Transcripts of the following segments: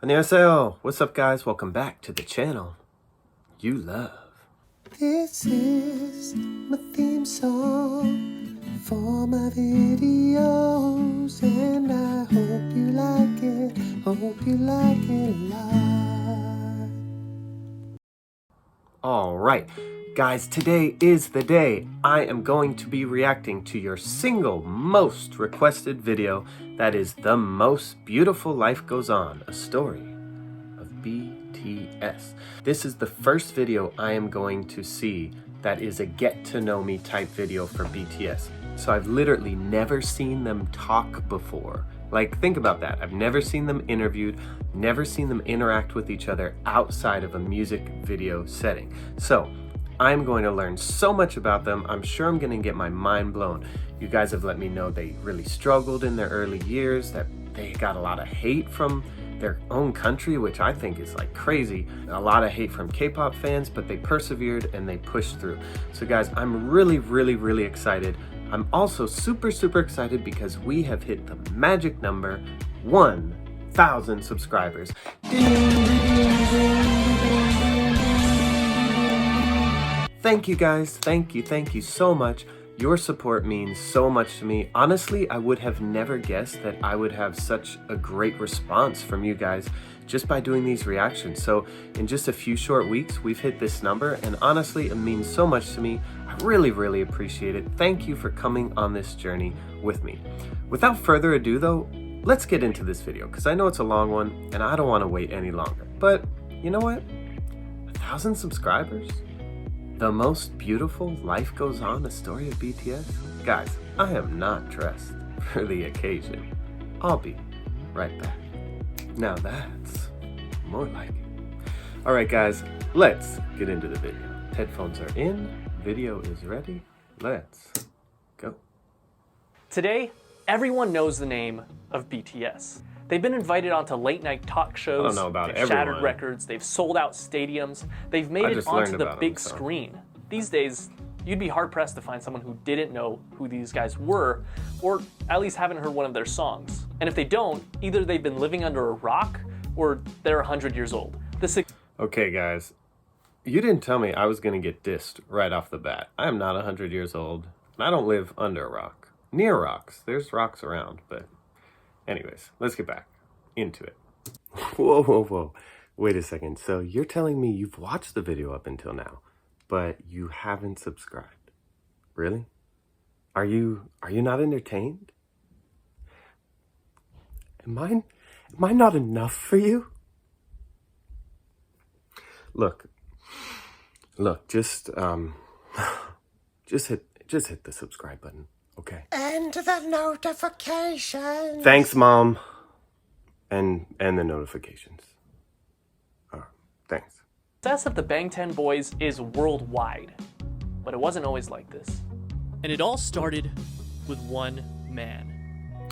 안녕하세요. What's up, guys? Welcome back to the channel you love. This is my theme song for my videos, and I hope you like it. Hope you like it a lot. All right, guys, today is the day I am going to be reacting to your single most requested video. That is The Most Beautiful Life Goes On, a story of BTS. This is the first video I am going to see that is a get to know me type video for BTS. So I've literally never seen them talk before. Like, think about that. I've never seen them interviewed, never seen them interact with each other outside of a music video setting. So I'm going to learn so much about them. I'm sure I'm going to get my mind blown. You guys have let me know they really struggled in their early years, that they got a lot of hate from their own country, which I think is like crazy. A lot of hate from K-pop fans, but they persevered and they pushed through. So guys, I'm really excited. I'm also super excited because we have hit the magic number 1,000 subscribers. Thank you guys, thank you so much. Your support means so much to me. Honestly, I would have never guessed that I would have such a great response from you guys just by doing these reactions. So in just a few short weeks, we've hit this number, and honestly, it means so much to me. I really appreciate it. Thank you for coming on this journey with me. Without further ado though, let's get into this video because I know it's a long one and I don't want to wait any longer. But you know what? 1,000 subscribers? The Most Beautiful Life Goes On, a story of BTS? Guys, I am not dressed for the occasion. I'll be right back. Now that's more like it. All right, guys, let's get into the video. Headphones are in, video is ready. Let's go. Today, everyone knows the name of BTS. They've been invited onto late-night talk shows. I don't know about they've everyone. Shattered records. They've sold out stadiums. They've made it onto the big screen. These days, you'd be hard-pressed to find someone who didn't know who these guys were, or at least haven't heard one of their songs. And if they don't, either they've been living under a rock, or they're 100 years old. Okay, guys, you didn't tell me I was gonna get dissed right off the bat. I am not 100 years old, and I don't live under a rock. Near rocks. There's rocks around, but anyways, let's get back into it. Whoa. Wait a second. So you're telling me you've watched the video up until now, but you haven't subscribed? Really? Are you not entertained? Am I not enough for you? Look, just hit the subscribe button, okay? And the notifications. Thanks, Mom. And the notifications. Thanks. The success of the Bangtan Boys is worldwide, but it wasn't always like this. And it all started with one man.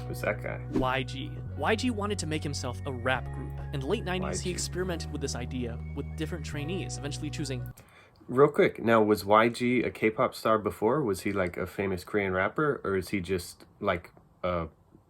Who's that guy? YG. YG wanted to make himself a rap group. In the late 90s, he YG. experimented with this idea with different trainees, eventually choosing... Real quick, now was YG a K-pop star before? Was he like a famous Korean rapper, or is he just like a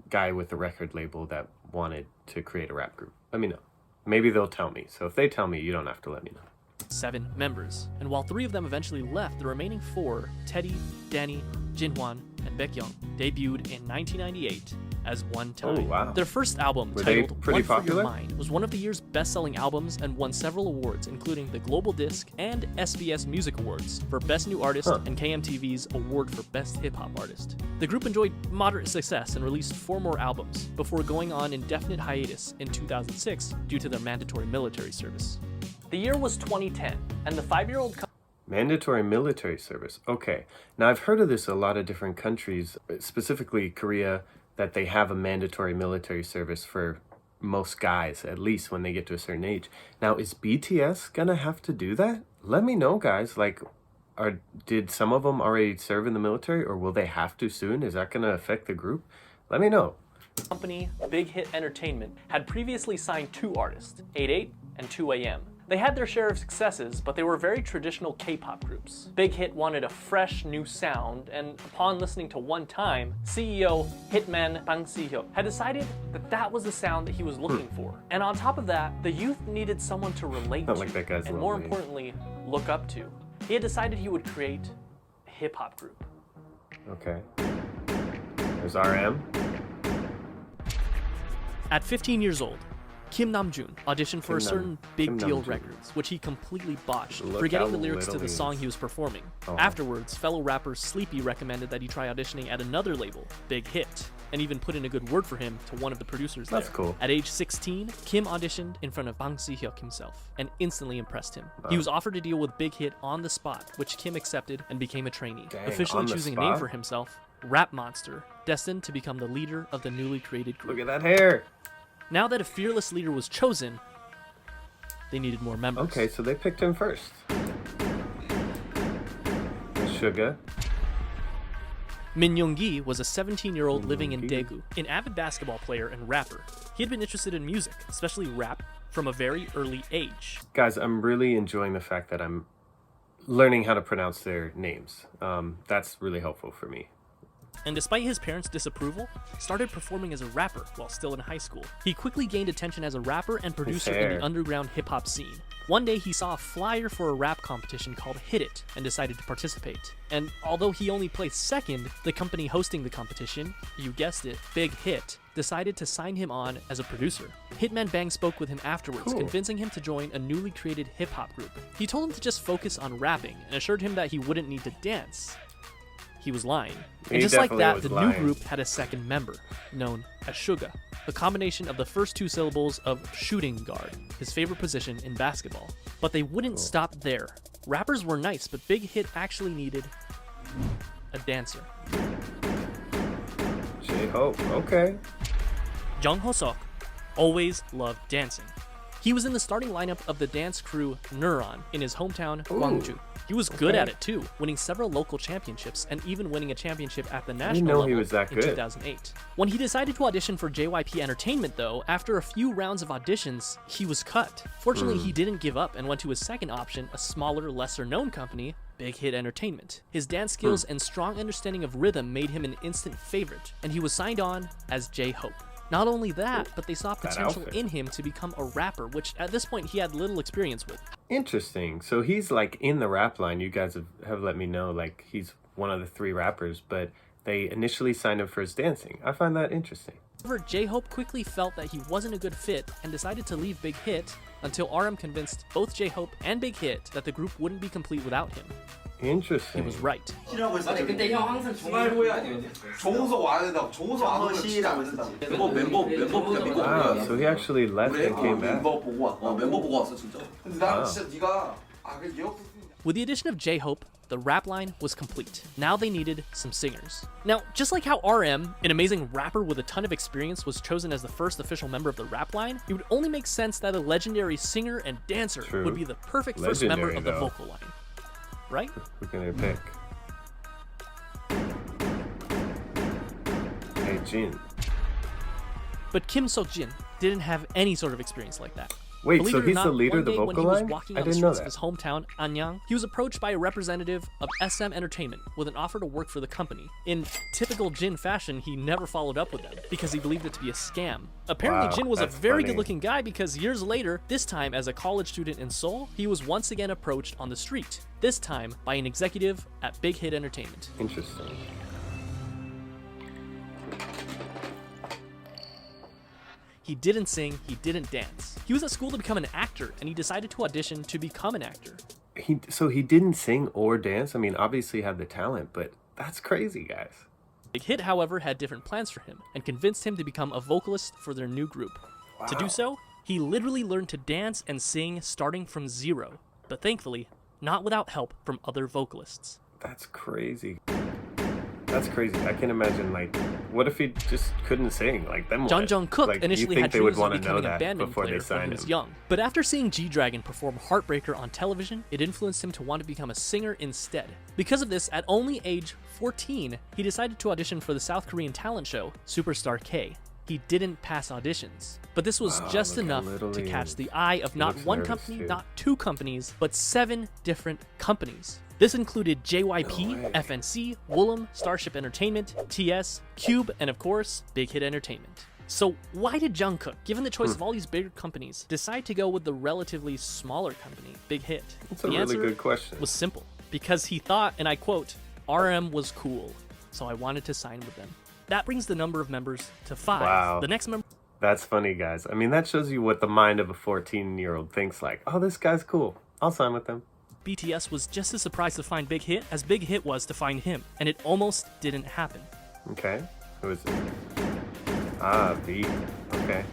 guy with a record label that wanted to create a rap group? Let me know. Maybe they'll tell me. So if they tell me, you don't have to let me know. 7 members. And while 3 of them eventually left, the remaining 4, Teddy, Danny, Jinhwan, and Baekhyun, debuted in 1998 as One Time. Oh, wow. Their first album, Were they titled pretty One For popular? Your Mind, was one of the year's best-selling albums and won several awards, including the Global Disc and SBS Music Awards for Best New Artist and KMTV's Award for Best Hip Hop Artist. The group enjoyed moderate success and released 4 more albums before going on indefinite hiatus in 2006 due to their mandatory military service. The year was 2010, and the 5-year-old Mandatory military service. Okay. Now, I've heard of this in a lot of different countries, specifically Korea, that they have a mandatory military service for most guys, at least when they get to a certain age. Now, is BTS gonna have to do that? Let me know, guys. Like, did some of them already serve in the military, or will they have to soon? Is that gonna affect the group? Let me know. company, Big Hit Entertainment, had previously signed 2 artists, 88 and 2AM. They had their share of successes, but they were very traditional K-pop groups. Big Hit wanted a fresh, new sound, and upon listening to One Time, CEO Hitman Bang Si-hyuk had decided that that was the sound that he was looking for. And on top of that, the youth needed someone to relate Not to, like that guy's and more lonely. importantly, look up to. He had decided he would create a hip-hop group. Okay. There's RM. At 15 years old, Kim Namjoon auditioned for a certain Big Kim Deal Namjoon. Records, which he completely botched, Look forgetting how the lyrics to little the he song is. he was performing. Oh. Afterwards, fellow rapper Sleepy recommended that he try auditioning at another label, Big Hit, and even put in a good word for him to one of the producers That's there. cool. At age 16, Kim auditioned in front of Bang Si-hyuk himself and instantly impressed him. He was offered a deal with Big Hit on the spot, which Kim accepted and became a trainee, Dang, officially on the choosing a name spot? for himself, Rap Monster, destined to become the leader of the newly created group. Look at that hair. Now that a fearless leader was chosen, they needed more members. Okay, so they picked him first. Sugar. Min Young-gi was a 17-year-old living in Young-gi. Daegu, an avid basketball player and rapper. He had been interested in music, especially rap, from a very early age. Guys, I'm really enjoying the fact that I'm learning how to pronounce their names. That's really helpful for me. And despite his parents' disapproval, started performing as a rapper while still in high school. He quickly gained attention as a rapper and producer in hair. the underground hip-hop scene. One day he saw a flyer for a rap competition called Hit It and decided to participate. And although he only placed second, the company hosting the competition, you guessed it, Big Hit, decided to sign him on as a producer. Hitman Bang spoke with him afterwards, Cool. convincing him to join a newly created hip-hop group. He told him to just focus on rapping and assured him that he wouldn't need to dance. He was lying. And He just like definitely that, was the lying. new group had a second member, known as Suga, the combination of the first two syllables of shooting guard, his favorite position in basketball. But they wouldn't stop there. Rappers were nice, but Big Hit actually needed a dancer. J-Hope, okay. Jung Ho-seok always loved dancing. He was in the starting lineup of the dance crew Neuron in his hometown, Gwangju. He was good okay. at it too, winning several local championships and even winning a championship at the know national he level was that in good. 2008. When he decided to audition for JYP Entertainment though, after a few rounds of auditions, he was cut. Fortunately, he didn't give up and went to his second option, a smaller, lesser-known company, Big Hit Entertainment. His dance skills and strong understanding of rhythm made him an instant favorite, and he was signed on as J-Hope. Not only that, but they saw potential outfit. in him to become a rapper, which at this point he had little experience with. Interesting. So he's like in the rap line. You guys have let me know like he's one of the 3 rappers, but they initially signed him for his dancing. I find that interesting. However, J-Hope quickly felt that he wasn't a good fit and decided to leave Big Hit until RM convinced both J-Hope and Big Hit that the group wouldn't be complete without him. Interesting. He was right. 아니 근데 형 항상 중얼부야 정우석 와야 된다고 정우석 안 오면 진짜 안 된다고 멤버 믿고 Wow, so he actually left and came back. 멤버 보고 왔어 멤버 보고 왔어 진짜 근데 나는 진짜 네가 그 예약 With the addition of J-Hope, the rap line was complete. Now they needed some singers. Now, just like how RM, an amazing rapper with a ton of experience, was chosen as the first official member of the rap line, it would only make sense that a legendary singer and dancer True. would be the perfect first member Legendary, of the though. vocal line. Right? Who can they pick? Hey, Jin. But Kim Sok-jin didn't have any sort of experience like that. Wait, Believe so it or he's not, the leader one of the day when vocal he was line? walking I on the didn't know streets of that. his hometown, Anyang, he was approached by a representative of SM Entertainment with an offer to work for the company. In typical Jin fashion, he never followed up with them because he believed it to be a scam. Apparently, Wow, Jin was a that's very funny. good-looking guy because years later, this time as a college student in Seoul, he was once again approached on the street, this time by an executive at Big Hit Entertainment. Interesting. He didn't sing, he didn't dance. He was at school to become an actor, and he decided to audition to become an actor. So he didn't sing or dance? I mean, obviously he had the talent, but that's crazy, guys. Big Hit, however, had different plans for him and convinced him to become a vocalist for their new group. To do so, he literally learned to dance and sing starting from zero, but thankfully, not without help from other vocalists. That's crazy. That's crazy. I can imagine, like, what if he just couldn't sing? Like, then what? John Jung-kook Like, initially you had think they would dreams of want to know becoming a that bandmate before player they when he signed was him. young. But after seeing G-Dragon perform Heartbreaker on television, it influenced him to want to become a singer instead. Because of this, at only age 14, he decided to audition for the South Korean talent show, Superstar K. he didn't pass auditions. But this was just look how enough little to he catch is. the eye of not looks one nervous, company, too. not two companies, but 7 different companies. This included JYP, No way. FNC, Woollim, Starship Entertainment, TS, Cube, and of course, Big Hit Entertainment. So why did Jungkook, given the choice of all these bigger companies, decide to go with the relatively smaller company, Big Hit? That's a The really answer good question. was simple. Because he thought, and I quote, RM was cool, so I wanted to sign with them. That brings the number of members to 5. Wow. The next member That's funny, guys. I mean, that shows you what the mind of a 14-year-old thinks like. Oh, this guy's cool. I'll sign with him. BTS was just as surprised to find Big Hit as Big Hit was to find him, and it almost didn't happen. Okay. Who is it? Ah, V. Okay.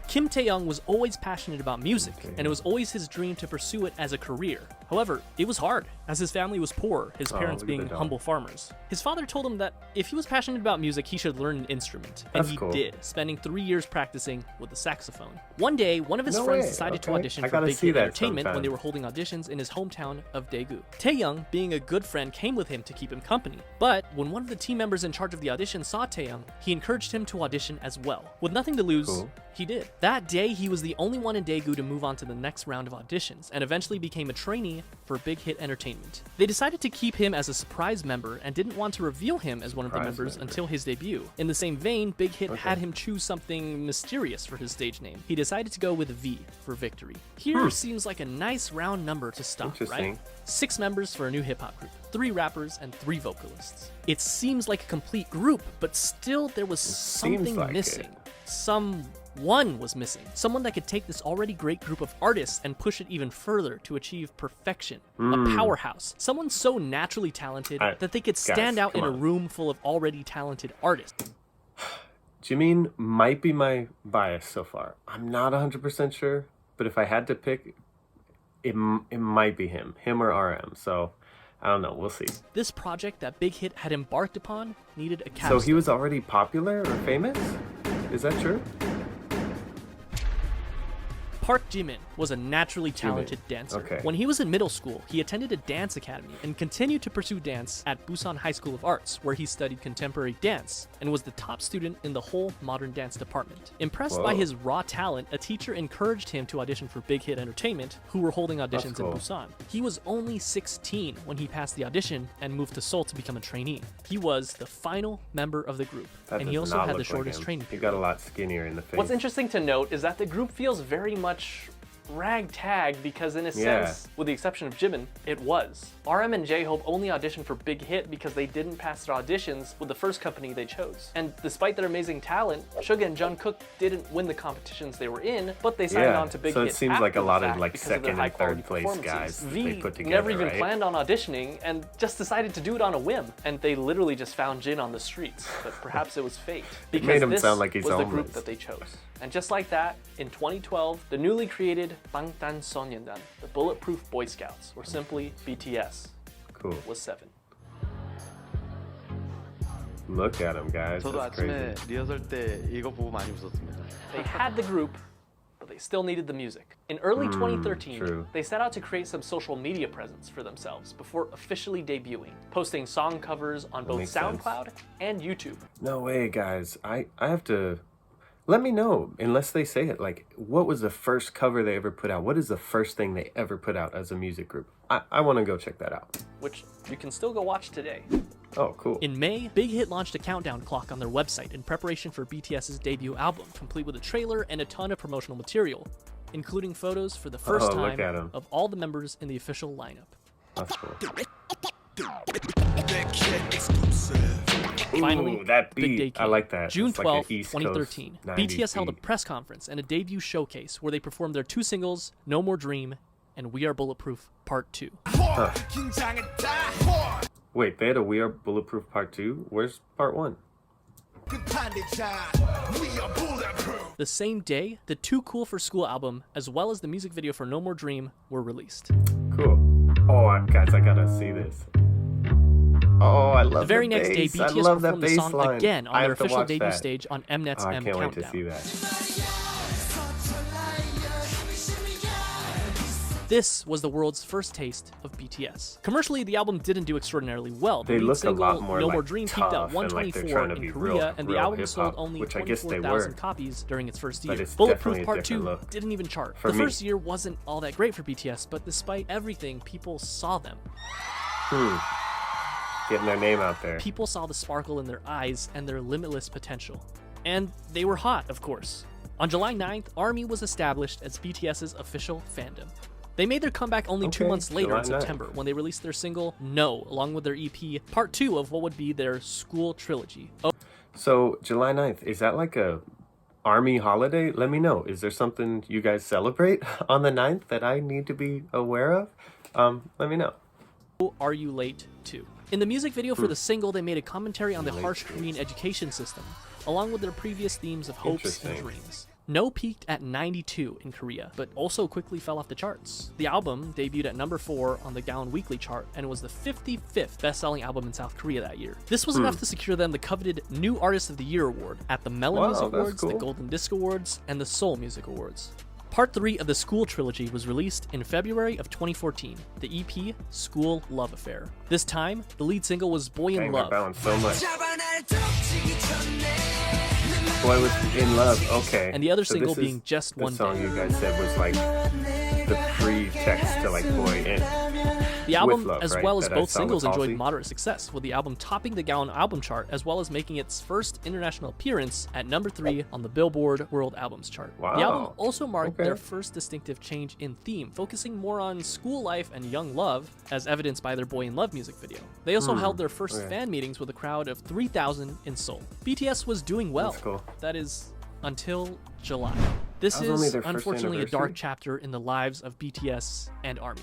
Kim Tae-young was always passionate about music, and it was always his dream to pursue it as a career. However, it was hard, as his family was poor, his parents look at being the dog. humble farmers. His father told him that if he was passionate about music, he should learn an instrument, and That's he cool. did, spending 3 years practicing with the saxophone. One day, one of his No friends way, decided to okay. audition I for gotta Big see Hit that Entertainment when sometime. they were holding auditions in his hometown of Daegu. Tae-young, being a good friend, came with him to keep him company. But when one of the team members in charge of the audition saw Tae-young, he encouraged him to audition as well. With nothing to lose, Cool. he did. That day, he was the only one in Daegu to move on to the next round of auditions, and eventually became a trainee for Big Hit Entertainment. They decided to keep him as a surprise member and didn't want to reveal him as one of the Surprise members member. until his debut. In the same vein, Big Hit had him choose something mysterious for his stage name. He decided to go with V for victory. Here seems like a nice round number to stop, right? Interesting. 6 members for a new hip-hop group, 3 rappers and 3 vocalists. It seems like a complete group, but still there was something like missing. it. Someone was missing. Someone that could take this already great group of artists and push it even further to achieve perfection. A powerhouse. Someone so naturally talented that they could stand guys, out in come a on. room full of already talented artists. Jimin might be my bias so far. I'm not 100% sure, but if I had to pick, it might be him or RM. So I don't know. We'll see. This project that Big Hit had embarked upon needed a So capstone. he was already popular or famous? Is that true? Park Jimin was a naturally talented dancer. Okay. When he was in middle school, he attended a dance academy and continued to pursue dance at Busan High School of Arts, where he studied contemporary dance and was the top student in the whole modern dance department. Impressed by Whoa. his raw talent, a teacher encouraged him to audition for Big Hit Entertainment, who were holding auditions cool. in Busan. He was only 16 when he passed the audition and moved to Seoul to become a trainee. He was the final member of the group, That and he does also not had the look shortest like him. training He period. got a lot skinnier in the face. What's interesting to note is that the group feels very much ragtag because in a sense, with the exception of Jimin, it was. RM and J-Hope only auditioned for Big Hit because they didn't pass their auditions with the first company they chose. And despite their amazing talent, Suga and Jungkook didn't win the competitions they were in, but they signed on to Big so Hit it seems after like a the lot of fact like because of their second and high-quality third place performances. guys that V they put together, never even right? planned on auditioning and just decided to do it on a whim. And they literally just found Jin on the streets, but perhaps it was fate. Because made him this sound like he's was the homeless. group that they chose. And just like that, in 2012, the newly created Bangtanso년dan, the Bulletproof Boy Scouts, or simply BTS, Cool. was 7. Look at him, guys. 저도 That's 아침에 crazy. 리허설 때 이거 보고 많이 웃었습니다. They had the group, but they still needed the music. In early 2013, true. they set out to create some social media presence for themselves before officially debuting, posting song covers on both makes sense. SoundCloud and YouTube. No way, guys. I have to. Let me know, unless they say it. Like, what was the first cover they ever put out? What is the first thing they ever put out as a music group? I want to go check that out. Which you can still go watch today. Oh, cool. In May, Big Hit launched a countdown clock on their website in preparation for BTS's debut album, complete with a trailer and a ton of promotional material, including photos for the first Oh, look time at 'em. of all the members in the official lineup. That's cool. Finally, Ooh, that the big day beat. came. I like that. June It's like an 12th, East Coast 2013. 90s BTS held a beat. press conference and a debut showcase where they performed their 2 singles, No More Dream and We Are Bulletproof Part 2. Wait, they had a We Are Bulletproof Part 2? Where's Part 1? The same day, the Too Cool for School album, as well as the music video for No More Dream, were released. Cool. Oh, guys, I gotta see this. Oh, I love The very next day, bass. I BTS love that performed the bass song line. again on I their have to official watch debut that. stage on Mnet's Oh, I M can't wait Countdown. to see that. This was the world's first taste of BTS. Commercially, the album didn't do extraordinarily well. The They lead look a single, lot more No like More Dream, peaked tough at and like they're 124 trying to in be Korea, and the real album hip-hop, sold only which I guess they 24,000 were. copies during its first year. But it's Bulletproof definitely a Part different 2 look. didn't even chart. For The me. first year wasn't all that great for BTS, but despite everything, people saw them. Getting their name out there. People saw the sparkle in their eyes and their limitless potential. And they were hot, of course. On July 9th, ARMY was established as BTS's official fandom. They made their comeback only 2 Okay, months later in July 9th. September when they released their single No, along with their EP, part 2 of what would be their school trilogy. Oh, So July 9th, is that like a army holiday? Let me know. Is there something you guys celebrate on the 9th that I need to be aware of? Let me know. Are You Late Too? In the music video for the single, they made a commentary on the harsh Korean education system, along with their previous themes of hopes and Interesting. dreams. No peaked at 92 in Korea, but also quickly fell off the charts. The album debuted at number 4 on the Gaon Weekly chart and was the 55th best-selling album in South Korea that year. This was enough to secure them the coveted New Artist of the Year award at the Melon Wow, Music that's Awards, the cool. Golden Disc Awards, and the Seoul Music Awards. Part 3 of the School trilogy was released in February of 2014, the EP School Love Affair. This time, the lead single was Boy in Dang, they're Love. balanced so much. Boy was in love. Okay. And the other So single this is being Just the One song Day. you guys said was like the pretext to like Boy in. The album, Love, as right? well as That I both saw with singles, enjoyed Halsey. moderate success, with the album topping the Gaon album chart, as well as making its first international appearance at number 3 on the Billboard World Albums chart. The album Wow. also marked Okay. their first distinctive change in theme, focusing more on school life and young love, as evidenced by their Boy in Love music video. They also held their first okay. fan meetings with a crowd of 3,000 in Seoul. BTS was doing well. That's cool. That is, until July. This That was only is, their first unfortunately, a dark anniversary? chapter in the lives of BTS and ARMY.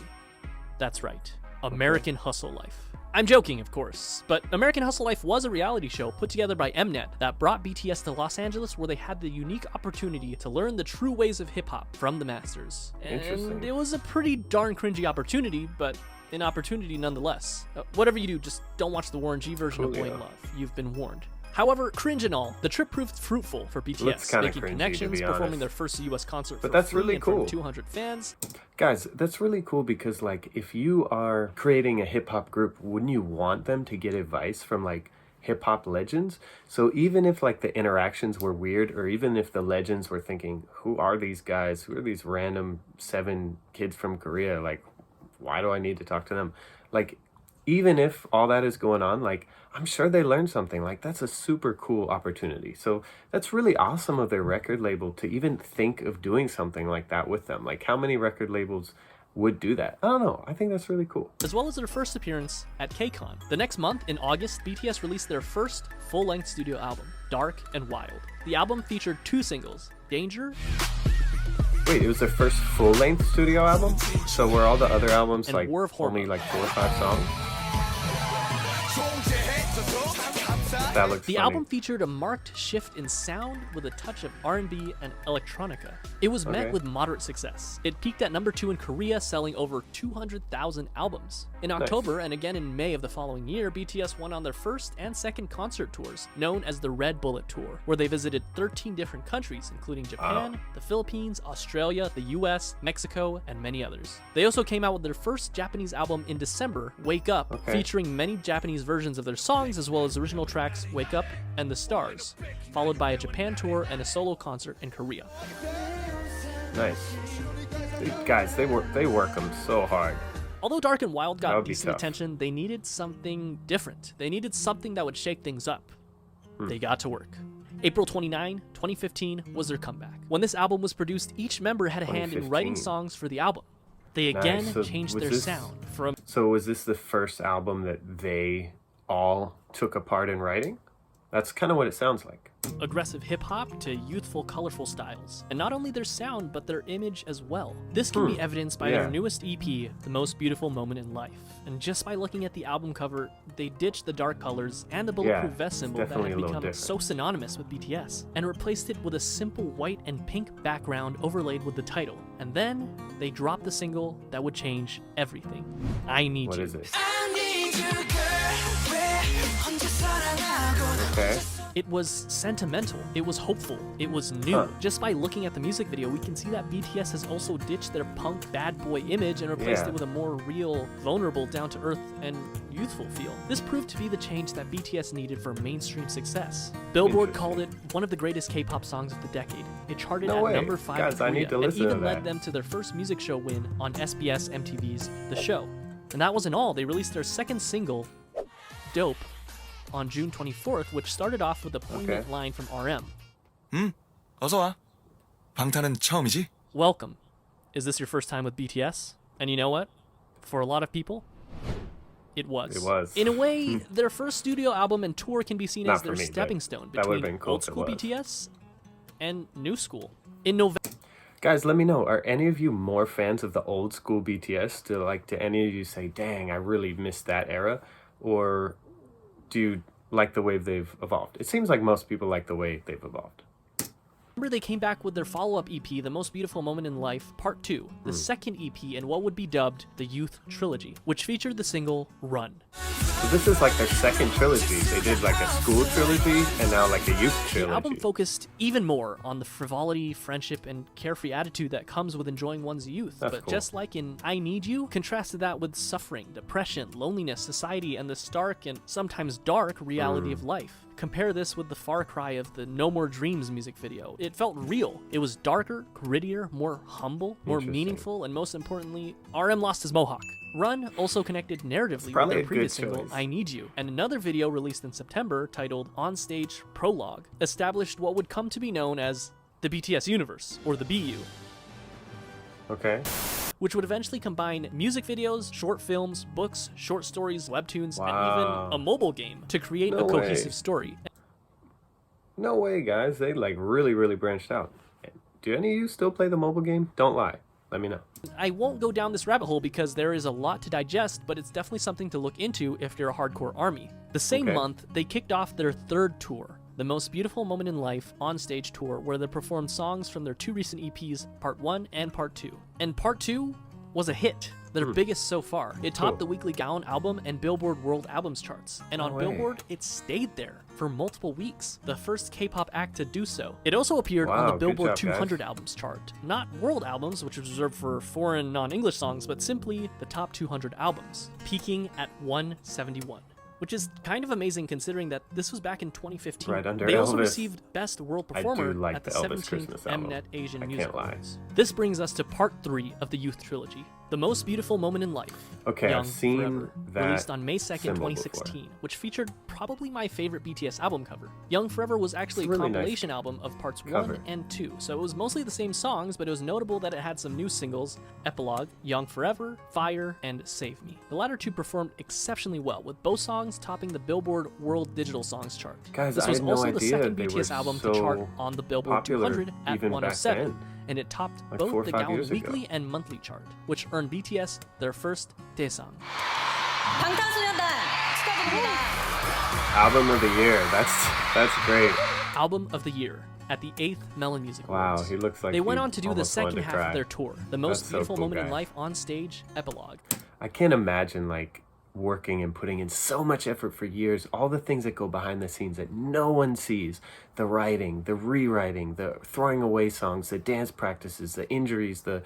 That's right. American Hustle Life. I'm joking, of course, but American Hustle Life was a reality show put together by Mnet that brought BTS to Los Angeles, where they had the unique opportunity to learn the true ways of hip-hop from the masters. Interesting. And it was a pretty darn cringy opportunity, but an opportunity nonetheless. Whatever you do, just don't watch the Warren G version of Boy in Coolio. Love. You've been warned. However, cringe and all, the trip proved fruitful for Looks BTS, kinda making cringy, to connections, be performing honest. their first US concert But for that's free really in front of cool. 200 fans. Guys, that's really cool because like if you are creating a hip hop group, wouldn't you want them to get advice from like hip hop legends? So even if like the interactions were weird, or even if the legends were thinking, who are these guys? Who are these random 7 kids from Korea? Like, why do I need to talk to them? Like, even if all that is going on, like, I'm sure they learned something. Like, that's a super cool opportunity. So that's really awesome of their record label to even think of doing something like that with them. Like, how many record labels would do that? I don't know. I think that's really cool. As well as their first appearance at KCON. The next month, in August, BTS released their first full-length studio album, Dark and Wild. The album featured 2 singles, Danger Wait, it was their first full-length studio album? So were all the other albums And like War of only Hormones. like 4 or 5 songs? That looks The funny. album featured a marked shift in sound with a touch of R&B and electronica. It was met Okay. with moderate success. It peaked at number 2 in Korea, selling over 200,000 albums. In October and again in May of the following year, BTS went on their first and second concert tours, known as the Red Bullet Tour, where they visited 13 different countries, including Japan, the Philippines, Australia, the US, Mexico, and many others. They also came out with their first Japanese album in December, Wake Up, Okay. featuring many Japanese versions of their songs, as well as original tracks Wake Up and The Stars, followed by a Japan tour and a solo concert in Korea. Nice. Guys, they work them so hard. Although Dark and Wild That got would be decent tough. attention, they needed something different. They needed something that would shake things up. They got to work. April 29, 2015 was their comeback. When this album was produced, each member had a hand in writing 2015. songs for the album. They again Nice. So changed was their this- sound from So was this the first album that they all took a part in writing? That's kind of what it sounds like. aggressive hip-hop to youthful, colorful styles. And not only their sound, but their image as well. This can be evidenced by Yeah. their newest EP, The Most Beautiful Moment in Life. And just by looking at the album cover, they ditched the dark colors and the bulletproof Yeah, vest symbol that definitely had a little become different. so synonymous with BTS, and replaced it with a simple white and pink background overlaid with the title. And then they dropped the single that would change everything. I Need What You. is it? Okay. It was sentimental, it was hopeful, it was new. Just by looking at the music video, we can see that BTS has also ditched their punk bad boy image and replaced it with a more real, vulnerable, down-to-earth, and youthful feel. This proved to be the change that BTS needed for mainstream success. Billboard called it one of the greatest K-pop songs of the decade. It charted at number 5 Guys, in Korea, I need to and listen even to led that. them to their first music show win on SBS MTV's The Show. And that wasn't all. They released their second single, Dope, on June 24th, which started off with a poignant line from RM. 어서 와. 방탄은 처음이지? Welcome. Is this your first time with BTS? And you know what? For a lot of people, it was. It was. In a way, their first studio album and tour can be seen Not as their for me, but stepping stone that would've between been cool old if it school was. BTS and new school. In November, Guys, let me know, are any of you more fans of the old school BTS? Do any of you say, dang, I really missed that era? Or do you like the way they've evolved? It seems like most people like the way they've evolved. they came back with their follow-up EP, The Most Beautiful Moment in Life, Part 2, the second EP in what would be dubbed the Youth Trilogy, which featured the single Run. So this is like their second trilogy. They did like a school trilogy and now like a youth trilogy. The album focused even more on the frivolity, friendship, and carefree attitude that comes with enjoying one's youth. That's but cool. just like in I Need You, contrasted that with suffering, depression, loneliness, society, and the stark and sometimes dark reality of life. Compare this with the far cry of the No More Dreams music video. It felt real. It was darker, grittier, more humble, more Interesting. meaningful, and most importantly, RM lost his mohawk. Run also connected narratively with probably their a previous good single, choice. I Need You, and another video released in September titled On Stage Prologue established what would come to be known as the BTS universe, or the BU, Okay. which would eventually combine music videos, short films, books, short stories, webtoons, Wow. and even a mobile game to create No a cohesive way. story. No way, guys. They like really branched out. Do any of you still play the mobile game? Don't lie. Let me know. I won't go down this rabbit hole because there is a lot to digest, but it's definitely something to look into if you're a hardcore ARMY. The same Okay. month, they kicked off their third tour, The Most Beautiful Moment in Life On Stage Tour, where they performed songs from their two recent EPs, Part 1 and Part 2. And Part 2 was a hit, their biggest so far. It topped Cool. the weekly Gaon album and Billboard World Albums charts. And on No way. Billboard, it stayed there for multiple weeks, the first K-pop act to do so. It also appeared on Wow, the good Billboard job, guys. 200 albums chart. Not world albums, which was reserved for foreign non-English songs, but simply the top 200 albums, peaking at 171. Which is kind of amazing considering that this was back in 2015. Right under They also Elvis. received Best World I do Performer like at the the Elvis 17th Christmas album. Mnet Asian I Music can't lie. Awards. This brings us to Part 3 of the Youth Trilogy, The Most Beautiful Moment in Life, Okay, Young I've seen Forever, that released on May 2nd, symbol 2016, which featured probably my favorite BTS album cover. Young Forever was actually It's a a really nice compilation album of parts cover. 1 and 2, so it was mostly the same songs, but it was notable that it had some new singles, Epilogue, Young Forever, Fire, and Save Me. The latter two performed exceptionally well, with both songs topping the Billboard World Digital Songs chart. Guys, This I was had no also the idea second they BTS were album so to chart on the Billboard popular 200 at even back 107, then. and it topped Like 4 or both the 5 Gaon years ago. weekly and monthly chart, which earned BTS their first Daesang. 방탄소년단 축하드립니다. Album of the year. That's great. Album of the Year at the 8th Melon Music Wow, Awards. he looks like They went he on to do the almost wanted second to half cry. of their tour, The Most That's so Beautiful cool, Moment in guys. Life on Stage, Epilogue. I can't imagine like working and putting in so much effort for years, all the things that go behind the scenes that no one sees, the writing, the rewriting, the throwing away songs, the dance practices, the injuries, the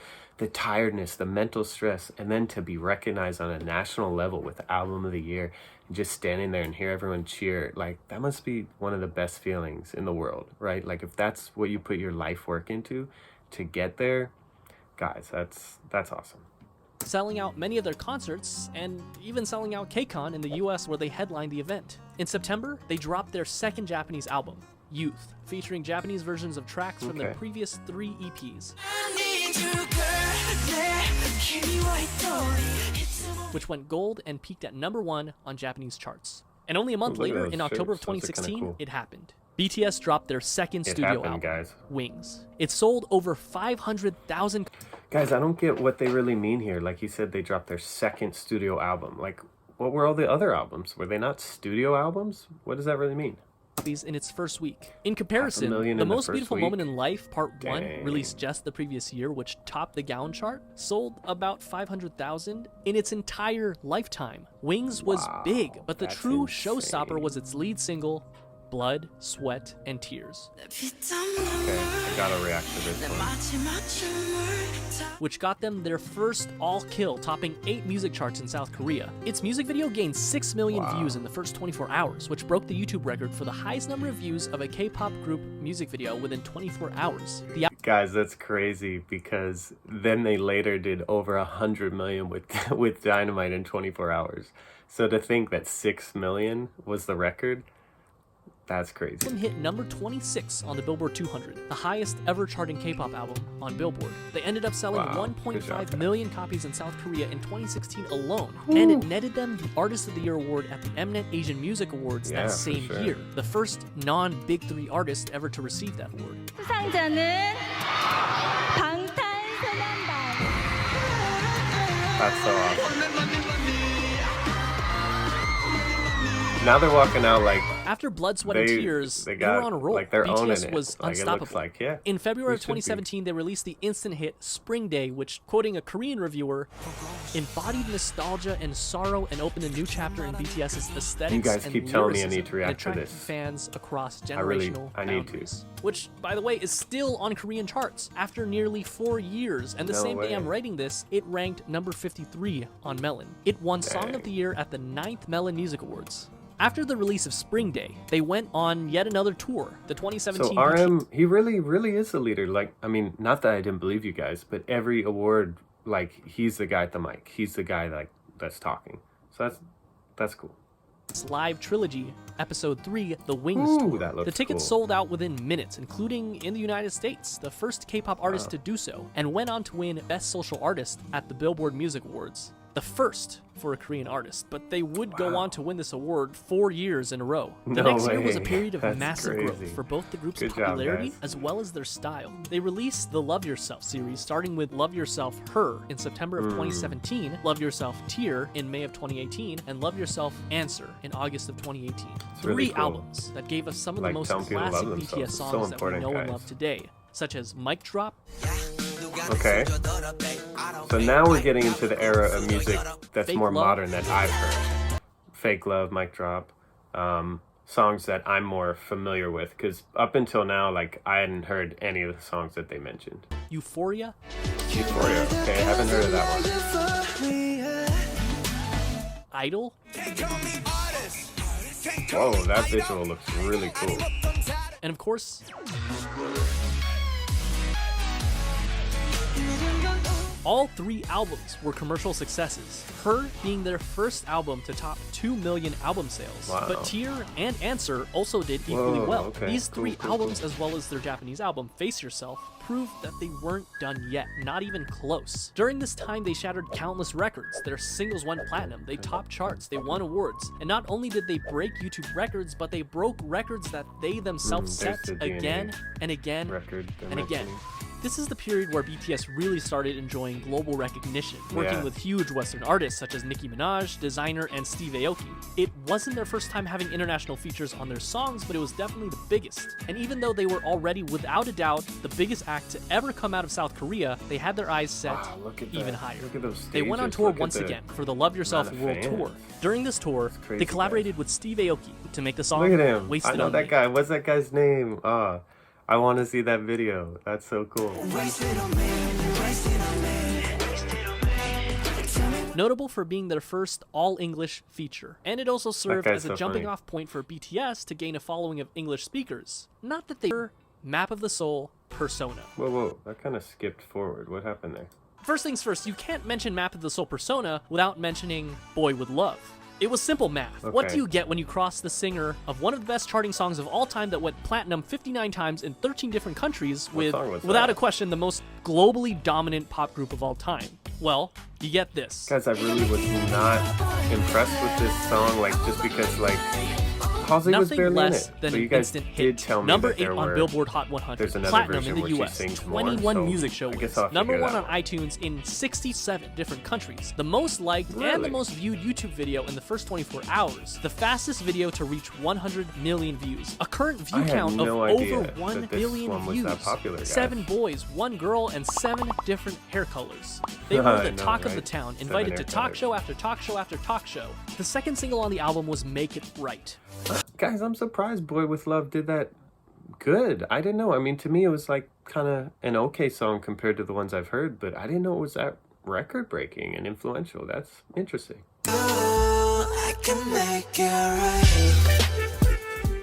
tiredness, the mental stress, and then to be recognized on a national level with the album of the year and just standing there and hear everyone cheer, like that must be one of the best feelings in the world, right? Like if that's what you put your life work into to get there, guys, that's awesome. Selling out many of their concerts, and even selling out KCON in the US where they headlined the event. In September, they dropped their second Japanese album, Youth, featuring Japanese versions of tracks from their Okay. previous 3 EPs, which went gold and peaked at number 1 on Japanese charts. And only a month Look at later, those in October of shirts. Those are kinda 2016, cool. it happened. BTS dropped their second It studio happened, album, guys. Wings. It sold over 500,000 Guys, I don't get what they really mean here. Like you said, they dropped their second studio album. Like, what were all the other albums? Were they not studio albums? What does that really mean? copies in its first week. In comparison, 500,000 The in the Most first Beautiful week? Moment in Life Part 1, Dang. released just the previous year, which topped the Gaon chart, sold about 500,000 in its entire lifetime. Wings was Wow, big, but the that's true insane. showstopper was its lead single, Blood, Sweat, and Tears, Okay, I gotta react to this one. which got them their first all-kill, topping 8 music charts in South Korea. Its music video gained 6 million views in the first 24 hours, which broke the YouTube record for the highest number of views of a K-pop group music video within 24 hours. The Guys, that's crazy because then they later did over 100 million with Dynamite in 24 hours. So to think that 6 million was the record, that's crazy. album hit number 26 on the Billboard 200, the highest ever charting K-pop album on Billboard. They ended up selling Wow, good job, 1.5 guys. million copies in South Korea in 2016 alone, and it netted them the Artist of the Year award at the Mnet Asian Music Awards Yeah, that for same sure. year, the first non-Big Three artist ever to receive that award. 수상자는 방탄소년단. That's so awesome. Now they're walking out like After Blood, Sweat, and Tears, they they got were on a roll. like they're owning BTS it. was Like, it unstoppable. looks like, yeah. In February of They should be. 2017, they released the instant hit Spring Day, which, quoting a Korean reviewer, embodied nostalgia and sorrow and opened a new chapter in BTS's aesthetics. You guys and keep telling me I lyricism need to react and to attracted this. fans across I generational need to. boundaries. Which, by the way, is still on Korean charts after nearly 4 years. And the No same day way. I'm writing this, it ranked number 53 on Melon. It won Song Dang. of the Year at the 9th Melon Music Awards. After the release of Spring Day, they went on yet another tour, the 2017 So RM, he really is the leader. Like, I mean, not that I didn't believe you guys, but every award, like, he's the guy at the mic. He's the guy like that's talking. So that's cool. live trilogy, Episode 3, The Wings Ooh, Tour. that looks The tickets cool. sold out within minutes, including in the United States, the first K-pop artist to do so, and went on to win Best Social Artist at the Billboard Music Awards. The first for a Korean artist, but they would go on to win this award 4 years in a row. The No next year was a way. period of That's massive crazy. growth for both the group's Good job, popularity guys. as well as their style. They released the Love Yourself series, starting with Love Yourself Her in September of 2017, Love Yourself Tear in May of 2018, and Love Yourself Answer in August of 2018. really Three cool. albums that gave us some of the Like, most telling people to classic love BTS themselves is so songs that we important, know and guys. love today, such as Mic Drop, Okay. So now we're getting into the era of music that's Fake more Love. modern that I've heard. Fake Love, Mic Drop, songs that I'm more familiar with. Because up until now, like, I hadn't heard any of the songs that they mentioned. Euphoria, Euphoria. Okay, I haven't heard of that one. Idol, Whoa, that visual looks really cool. and of course, all 3 albums were commercial successes, Her being their first album to top 2 million album sales. Wow. But Tear and Answer also did equally Whoa, well. okay. These Cool, 3 cool, albums, cool. as well as their Japanese album, Face Yourself, proved that they weren't done yet, not even close. During this time, they shattered countless records. Their singles went platinum, they topped charts, they won awards. And not only did they break YouTube records, but they broke records that they themselves set there's the DNA again and again record they're and again. mentioning. This is the period where BTS really started enjoying global recognition, working Yeah. with huge Western artists such as Nicki Minaj, Designer, and Steve Aoki. It wasn't their first time having international features on their songs, but it was definitely the biggest. And even though they were already, without a doubt, the biggest act to ever come out of South Korea, they had their eyes set Wow, look at even that. higher. Look at those They went on stages. tour Look at once the again for the Love Yourself amount of World fans. Tour. During this tour, crazy, they collaborated with Steve Aoki to make the song Look at him. Wasted I know on that Me. guy. What's that guy's name? I want to see that video. That's so cool. Notable for being their first all-English feature, and it also served guy's as a so jumping funny. off point for BTS to gain a following of English speakers. Not that they were Map of the Soul, Persona. Whoa. That kind of skipped forward. What happened there? First things first, you can't mention Map of the Soul Persona without mentioning Boy With Love. It was simple math. What Okay. do you get when you cross the singer of one of the best charting songs of all time that went platinum 59 times in 13 different countries with, song was without that? a question, the most globally dominant pop group of all time? Well, you get this. Guys, I really was not impressed with this song, like, just because, like, Halsey was Nothing barely less in it. than But you an guys instant did hit. tell me Number that 8 there on were, Billboard Hot 100. there's another Platinum version in where the she US. sings more, 21 so music show I guess wins. I'll have to Number figure 1 that on iTunes in 67 different countries. The most liked and the Really? most viewed YouTube video in the first 24 hours. The fastest video to reach 100 million views. A current view I had count no of idea over 1 that this billion one was views. that popular, guys. 7 boys, 1 girl, and 7 different hair colors. They were I the know, talk of right? the town, 7 invited hair to talk colors. show after talk show after talk show. The second single on the album was Make It Right. Guys, I'm surprised Boy With Love did that good. I didn't know. I mean, to me, it was like kind of an okay song compared to the ones I've heard, but I didn't know it was that record-breaking and influential. That's interesting. I can make it right.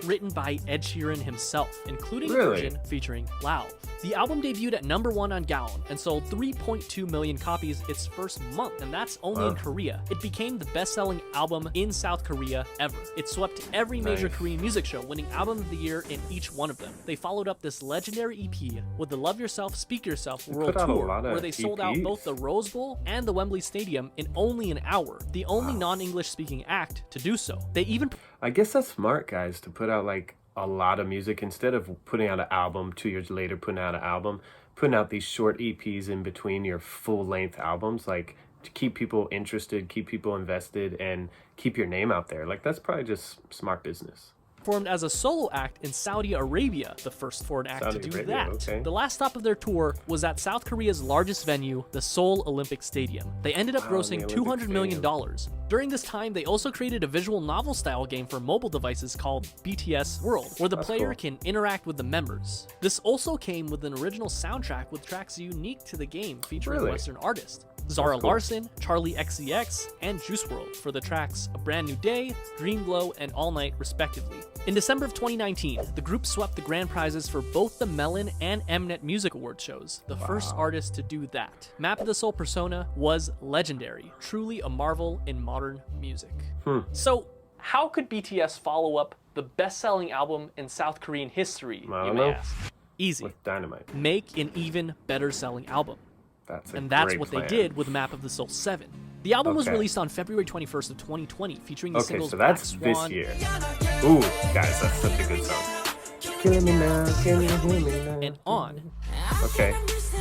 Written by Ed Sheeran himself, including a Really? version featuring Lauv. The album debuted at #1 on Gaon and sold 3.2 million copies its first month, and that's only in Korea. It became the best-selling album in South Korea ever. It swept every major Nice. Korean music show, winning Album of the Year in each one of them. They followed up this legendary EP with the Love Yourself, Speak Yourself World put out a Tour, lot of where they sold out EPs. both the Rose Bowl and the Wembley Stadium in only an hour, the only non-English speaking act to do so. They even I guess that's smart, guys, to put out like a lot of music instead of putting out an album 2 years later, putting out an album, putting out these short EPs in between your full-length albums, like to keep people interested, keep people invested, and keep your name out there. Like that's probably just smart business. performed as a solo act in Saudi Arabia, the first foreign act Saudi to do Arabia, that. okay. The last stop of their tour was at South Korea's largest venue, the Seoul Olympic Stadium. They ended up Wow, grossing the $200 Olympic million. Stadium. During this time, they also created a visual novel-style game for mobile devices called BTS World, where the That's player cool. can interact with the members. This also came with an original soundtrack with tracks unique to the game, featuring Really? Western artists. Zara cool. Larson, Charlie XCX, and Juice WRLD for the tracks A Brand New Day, Dream Glow, and All Night, respectively. In December of 2019, the group swept the grand prizes for both the Melon and Mnet Music Award shows, the first artist to do that. Map of the Soul persona was legendary, truly a marvel in modern music. So, how could BTS follow up the best-selling album in South Korean history, I you don't may know. ask? Easy. With Dynamite. Make an even better-selling album. That's a And that's great what plan. they did with Map of the Soul 7. The album was Okay. released on February 21st of 2020, featuring the Okay, singles so that's Black this Swan, year. Ooh, guys, that's such a good song. Killing me now, can you hear me now? and On, Okay,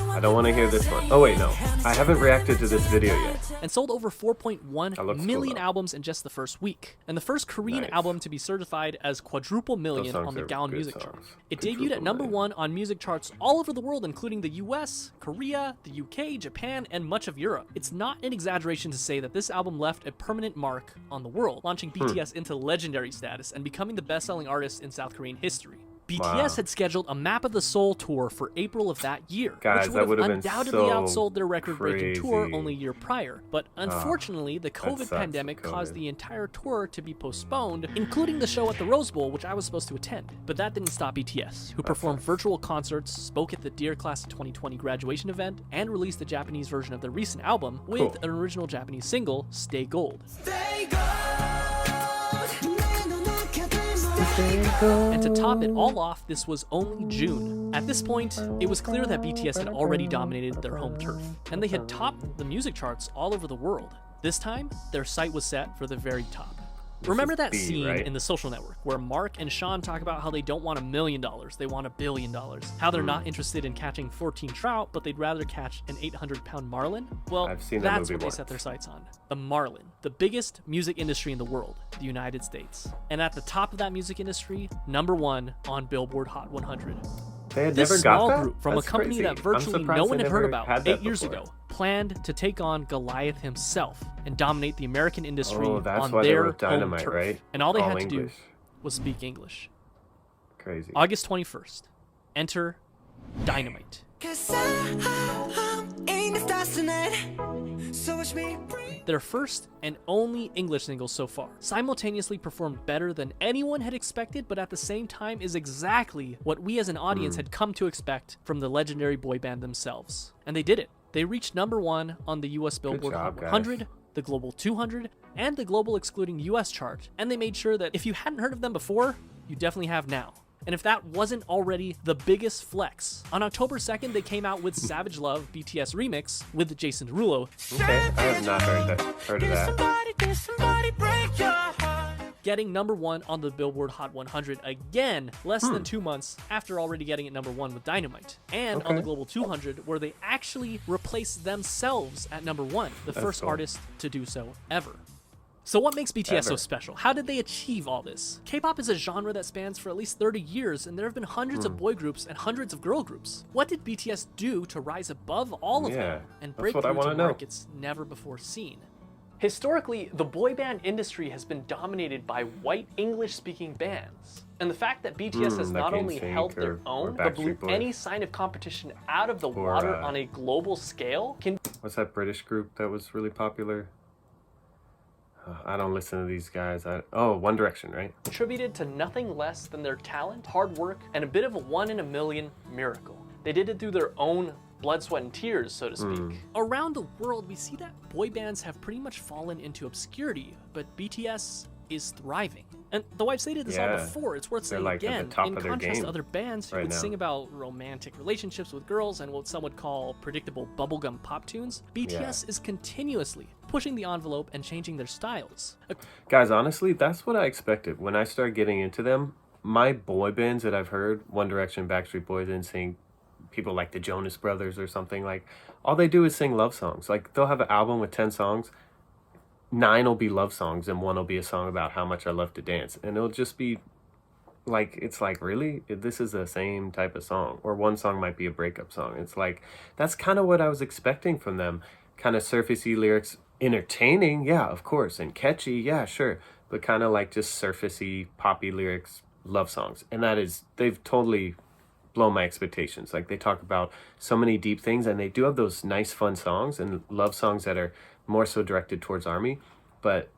I don't want to hear this one. Oh wait, no, I haven't reacted to this video yet. and sold over 4.1 That looks million cool, though. albums in just the first week, and the first Korean Nice. album to be certified as quadruple million songs on the are Gaon good music songs. chart. It Quadruple debuted at number million. 1 on music charts all over the world, including the US, Korea, the UK, Japan, and much of Europe. It's not an exaggeration to say that this album left a permanent mark on the world, launching BTS into legendary status and becoming the best-selling artist in South Korean history. BTS Wow. had scheduled a Map of the Soul tour for April of that year, Guys, which that would have would've been undoubtedly so outsold their record-breaking tour crazy. only a year prior. But unfortunately, the COVID sucks, pandemic COVID. caused the entire tour to be postponed, including the show at the Rose Bowl, which I was supposed to attend. But that didn't stop BTS, who performed virtual concerts, spoke at the Dear Class of 2020 graduation event, and released the Japanese version of their recent album with Cool. an original Japanese single, Stay Gold. And to top it all off, this was only June. At this point, it was clear that BTS had already dominated their home turf, and they had topped the music charts all over the world. This time, their sight was set for the very top. Remember is that B, scene right? in The Social Network where Mark and Sean talk about how they don't want $1 million, they want $1 billion. How they're not interested in catching 14 trout, but they'd rather catch an 800-pound marlin? Well, I've seen that that's movie what they once. set their sights on. The marlin, the biggest music industry in the world, the United States. And at the top of that music industry, #1 on Billboard Hot 100. They had This never small got that? group from That's a company crazy. that I'm virtually surprised no one they had heard never about had that 8 years before. ago planned to take on Goliath himself and dominate the American industry Oh, that's on why they their wrote home Dynamite, turf. right? And all they All had to do English. was speak English. Crazy. August 21st. Enter Dynamite. Their first and only English single so far, simultaneously performed better than anyone had expected, but at the same time is exactly what we as an audience had come to expect from the legendary boy band themselves. And they did it. They reached #1 on the US Billboard job, Hot guys. 100, the Global 200, and the Global Excluding US chart. And they made sure that if you hadn't heard of them before, you definitely have now. And if that wasn't already the biggest flex, on October 2nd, they came out with Savage Love BTS Remix with Jason Derulo, Okay, I have not heard of that. getting #1 on the Billboard Hot 100 again, less than 2 months after already getting it #1 with Dynamite. And on the Okay. Global 200, where they actually replaced themselves at #1, the first cool. artist to do so ever. So what makes BTS so Ever. special? How did they achieve all this? K-pop is a genre that spans for at least 30 years, and there have been hundreds of boy groups and hundreds of girl groups. What did BTS do to rise above all of Yeah, them and that's break what I through to wanna know. markets never before seen? Historically, the boy band industry has been dominated by white English-speaking bands. And the fact that BTS has like not only NSYNC held their or own, but blew Backstreet Boys. any sign of competition out of the water on a global scale, can What's that British group that was really popular? I don't listen to these guys. Oh, One Direction, right? be attributed to nothing less than their talent, hard work, and a bit of a 1 in a million miracle. They did it through their own blood, sweat, and tears, so to speak. Around the world, we see that boy bands have pretty much fallen into obscurity, but BTS is thriving. And though I've stated this all Yeah. before, it's worth They're saying like at the again, top in of their contrast to game other bands who right would now. sing about romantic relationships with girls and what some would call predictable bubblegum pop tunes, BTS is continuously pushing the envelope and changing their styles. Guys, honestly, that's what I expected. When I started getting into them, my boy bands that I've heard, One Direction, Backstreet Boys, NSYNC, people like the Jonas Brothers or something, like, all they do is sing love songs. Like, they'll have an album with 10 songs, 9 will be love songs, and 1 will be a song about how much I love to dance. And it'll just be, like, it's like, really? This is the same type of song. Or one song might be a breakup song. It's like, that's kind of what I was expecting from them. Kind of surfacey lyrics, entertaining, yeah, of course, and catchy, yeah, sure, but kind of like just surfacey, poppy lyrics, love songs. And that is, they've totally blown my expectations. Like, they talk about so many deep things, and they do have those nice, fun songs and love songs that are more so directed towards ARMY. But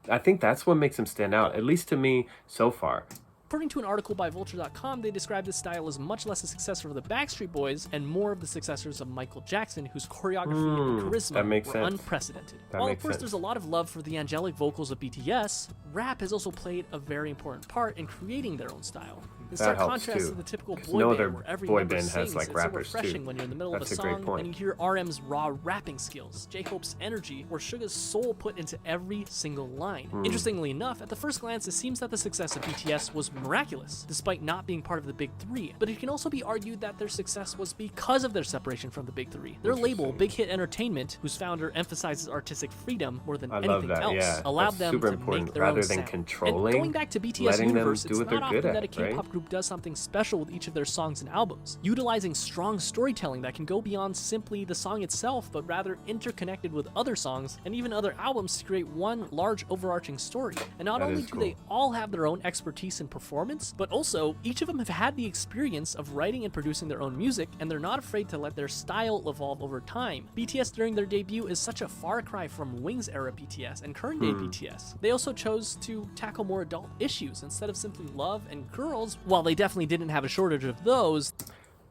I think that's what makes them stand out, at least to me so far. According to an article by Vulture.com, they describe this style as much less a success for the Backstreet Boys and more of the successors of Michael Jackson, whose choreography and charisma makes were sense. unprecedented. That While, of makes course, sense. there's a lot of love for the angelic vocals of BTS, rap has also played a very important part in creating their own style. In stark helps, contrast too, to the typical 'cause boy no band other where every boy member band has, sings, like, it's rappers, so refreshing too. when you're in the middle That's of a a great song point. and you hear RM's raw rapping skills, J-Hope's energy, or Suga's soul put into every single line. Interestingly enough, at the first glance, it seems that the success of BTS was miraculous, despite not being part of the Big Three. But it can also be argued that their success was because of their separation from the Big Three. Their label, Big Hit Entertainment, whose founder emphasizes artistic freedom more than I love anything that, else, yeah. allowed That's them super to important. make their Rather own than sound. controlling, And going back to BTS letting them universe, do it's what they're not good often that a at, right? K-pop group does something special with each of their songs and albums, utilizing strong storytelling that can go beyond simply the song itself, but rather interconnected with other songs and even other albums to create one large overarching story. And not That only is do they cool. all have their own expertise in performance, but also each of them have had the experience of writing and producing their own music, and they're not afraid to let their style evolve over time. BTS during their debut is such a far cry from Wings era BTS and current day BTS. They also chose to tackle more adult issues instead of simply love and girls. While they definitely didn't have a shortage of those,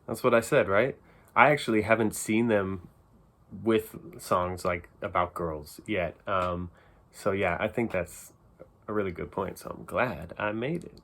That's what I said, right? I actually haven't seen them with songs like about girls yet. So yeah, I think that's a really good point. So I'm glad I made it.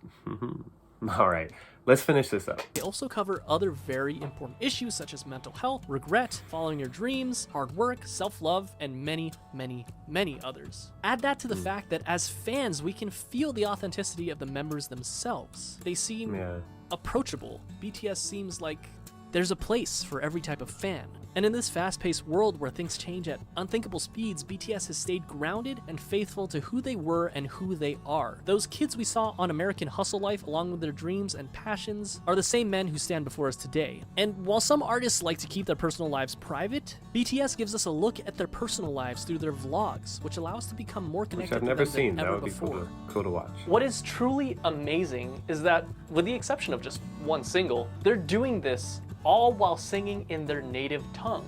All right, let's finish this up. they also cover other very important issues such as mental health, regret, following your dreams, hard work, self-love, and many, many, many others. Add that to the fact that as fans, we can feel the authenticity of the members themselves. They seem Yeah. approachable. BTS seems like there's a place for every type of fan. And in this fast-paced world where things change at unthinkable speeds, BTS has stayed grounded and faithful to who they were and who they are. Those kids we saw on American Hustle Life, along with their dreams and passions, are the same men who stand before us today. And while some artists like to keep their personal lives private, BTS gives us a look at their personal lives through their vlogs, which allow us to become more Which connected I've to never them seen. than That ever would be before. cool to watch. What is truly amazing is that, with the exception of just one single, they're doing this all while singing in their native tongue,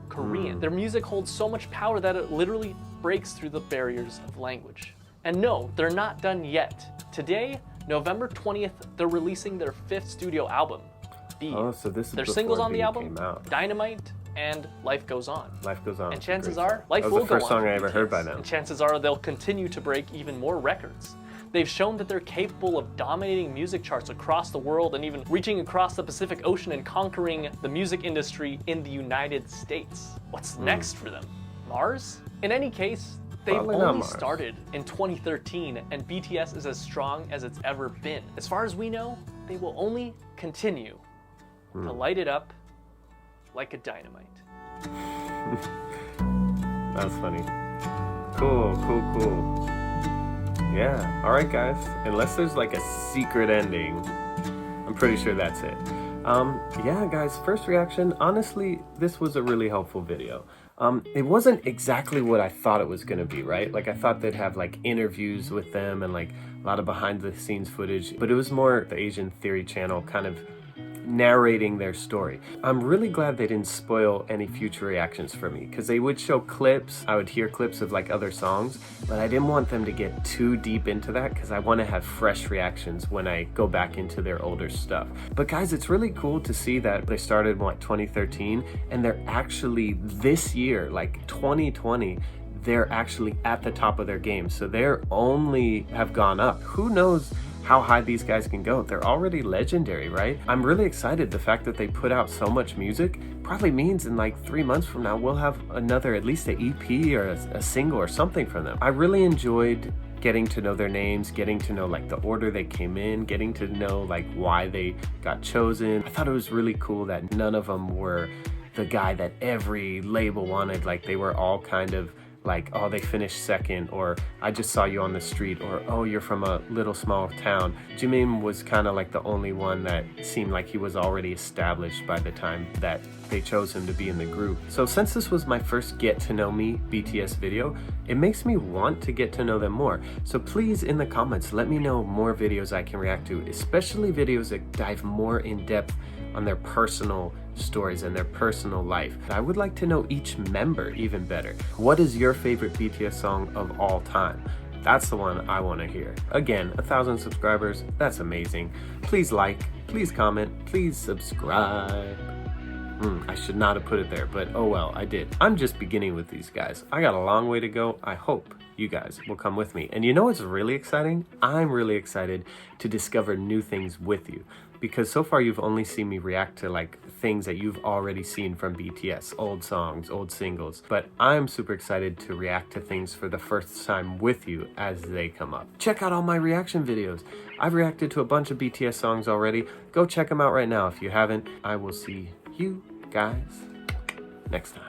Korean. Their music holds so much power that it literally breaks through the barriers of language. And no, they're not done yet. Today, November 20th, they're releasing their 5th studio album, B. Oh, so this is Their before singles on B the album, came out. Dynamite and Life Goes On. Life Goes On. And is a chances great are, song. life that will was the first go on song for I ever heard by BTS, them. and chances are they'll continue to break even more records. They've shown that they're capable of dominating music charts across the world and even reaching across the Pacific Ocean and conquering the music industry in the United States. What's next for them? Mars? In any case, they've Probably not only Mars. started in 2013, and BTS is as strong as it's ever been. As far as we know, they will only continue to light it up like a dynamite. That's funny. Cool. Yeah, alright guys. Unless there's like a secret ending, I'm pretty sure that's it. Yeah guys, first reaction, honestly, this was a really helpful video. It wasn't exactly what I thought it was gonna be, right? Like I thought they'd have like interviews with them and like a lot of behind the scenes footage, but it was more the Asian Theory channel kind of narrating their story. I'm really glad they didn't spoil any future reactions for me, because they would show clips, I would hear clips of like other songs, but I didn't want them to get too deep into that because I want to have fresh reactions when I go back into their older stuff. But guys, it's really cool to see that they started in what, 2013, and they're actually this year, like 2020, they're actually at the top of their game. So they're only have gone up. Who knows how high these guys can go? They're already legendary, right? I'm really excited. The fact that they put out so much music probably means in like 3 months from now, we'll have another, at least an EP or a single or something from them. I really enjoyed getting to know their names, getting to know like the order they came in, getting to know like why they got chosen. I thought it was really cool that none of them were the guy that every label wanted. Like they were all kind of like, oh, they finished second, or I just saw you on the street, or oh, you're from a little small town. Jimin was kind of like the only one that seemed like he was already established by the time that they chose him to be in the group. So since this was my first get to know me BTS video, it makes me want to get to know them more. So please in the comments, let me know more videos I can react to, especially videos that dive more in depth on their personal stories and their personal life. I would like to know each member even better. What is your favorite BTS song of all time? That's the one I want to hear. Again, 1,000 subscribers, that's amazing. Please like, please comment, please subscribe. I should not have put it there, but oh well, I did. I'm just beginning with these guys. I got a long way to go. I hope you guys will come with me. And you know what's really exciting? I'm really excited to discover new things with you, because so far you've only seen me react to like things that you've already seen from BTS, old songs, old singles, but I'm super excited to react to things for the first time with you as they come up. Check out all my reaction videos. I've reacted to a bunch of BTS songs already. Go check them out right now if you haven't. I will see you guys next time.